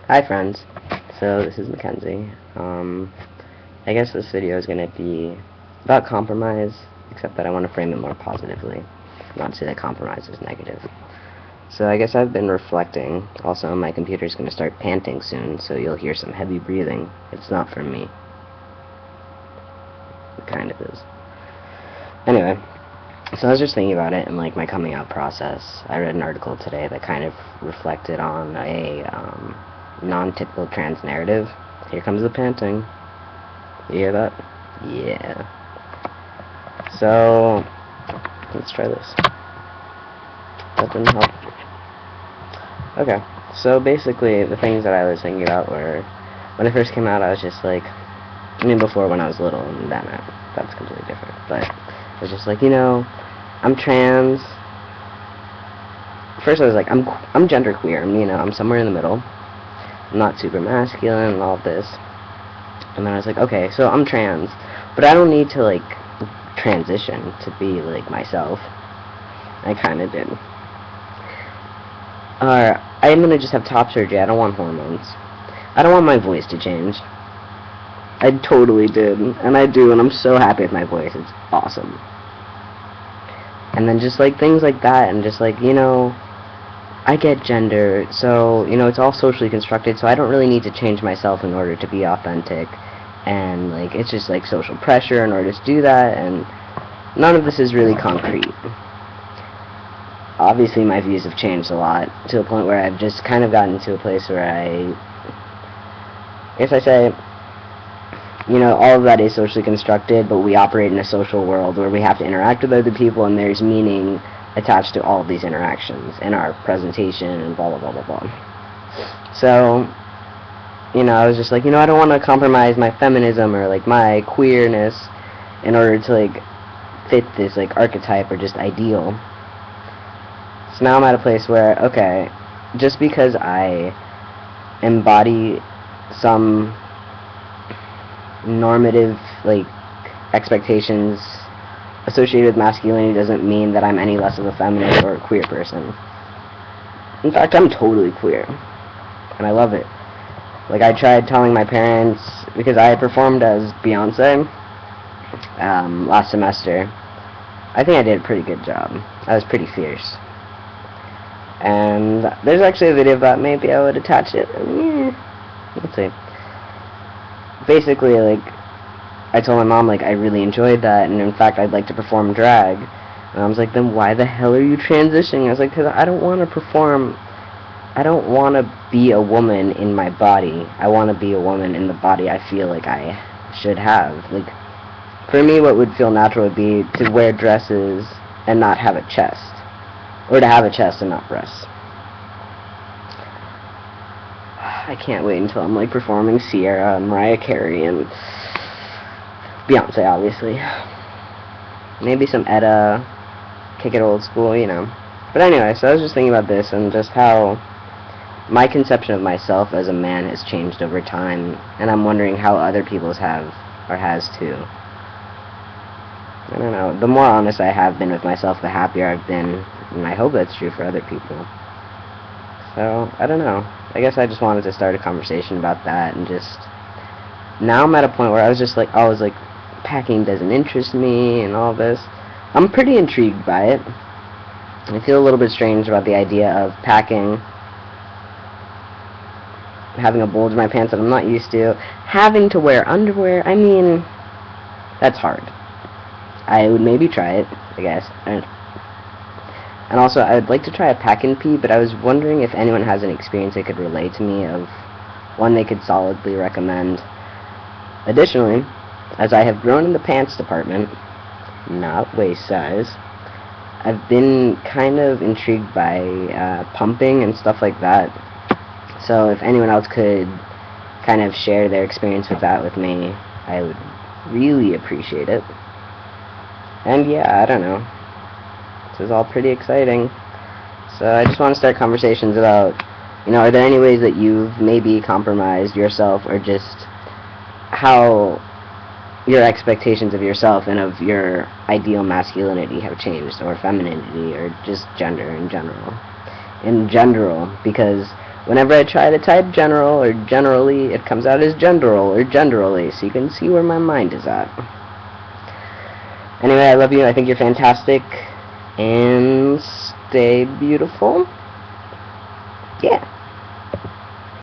Hi friends, so this is Mackenzie. I guess this video is going to be about compromise, except that I want to frame it more positively, not say that compromise is negative. So I guess I've been reflecting. Also, my computer's going to start panting soon, so you'll hear some heavy breathing. It's not from me. It kind of is. Anyway, so I was just thinking about it and like my coming out process. I read an article today that kind of reflected on a non-typical trans narrative. Here comes the panting. You hear that? Yeah. So let's try this. That didn't help. Okay. So basically, the things that I was thinking about were when it first came out. I was just like, I mean, before when I was little, and then that's completely different. But I was just like, I'm trans. First, I was like, I'm genderqueer. I'm somewhere in the middle. I'm not super masculine and all this. And then I was like, okay, so I'm trans, but I don't need to like transition to be like myself. I kind of did. I'm gonna just have top surgery. I don't want hormones. I don't want my voice to change. I totally did, and I do, and I'm so happy with my voice. It's awesome. And then just like things like that, and just like, I get gender, so, it's all socially constructed, so I don't really need to change myself in order to be authentic. And, like, it's just, like, social pressure in order to do that, and none of this is really concrete. Obviously, my views have changed a lot, to a point where I've just kind of gotten to a place where I guess I say, all of that is socially constructed, but we operate in a social world where we have to interact with other people, and there's meaning attached to all of these interactions in our presentation and blah blah blah blah blah. So, I was just like, I don't want to compromise my feminism or like my queerness in order to like fit this like archetype or just ideal. So now I'm at a place where, okay, just because I embody some normative like expectations associated with masculinity doesn't mean that I'm any less of a feminist or a queer person. In fact, I'm totally queer, and I love it. Like, I tried telling my parents, because I performed as Beyonce last semester. I think I did a pretty good job. I was pretty fierce. And there's actually a video of that. Maybe I would attach it. Let's see. Basically, like, I told my mom, like, I really enjoyed that, and in fact, I'd like to perform drag. And I was like, then why the hell are you transitioning? I was like, because I don't want to perform. I don't want to be a woman in my body. I want to be a woman in the body I feel like I should have. Like, for me, what would feel natural would be to wear dresses and not have a chest. Or to have a chest and not breasts. I can't wait until I'm, like, performing Sierra and Mariah Carey and Beyonce, obviously. Maybe some Etta, kick it old school, But anyway, so I was just thinking about this and just how my conception of myself as a man has changed over time, and I'm wondering how other people's have, or has too. I don't know. The more honest I have been with myself, the happier I've been, and I hope that's true for other people. So, I don't know. I guess I just wanted to start a conversation about that, and just, now I'm at a point where I was like, packing doesn't interest me, and all this. I'm pretty intrigued by it. I feel a little bit strange about the idea of packing, having a bulge in my pants that I'm not used to, having to wear underwear. I mean, that's hard. I would maybe try it, I guess. And also, I would like to try a pack and pee, but I was wondering if anyone has an experience they could relate to me of one they could solidly recommend. Additionally, as I have grown in the pants department, not waist size, I've been kind of intrigued by pumping and stuff like that. So if anyone else could kind of share their experience with that with me, I would really appreciate it. And yeah, I don't know. This is all pretty exciting. So I just want to start conversations about, are there any ways that you've maybe compromised yourself, or just how your expectations of yourself and of your ideal masculinity have changed, or femininity, or just gender in general. In general, because Whenever I try to type general or generally, it comes out as genderal or genderally, so you can see where my mind is at. Anyway, I love you. I think you're fantastic. And stay beautiful. Yeah.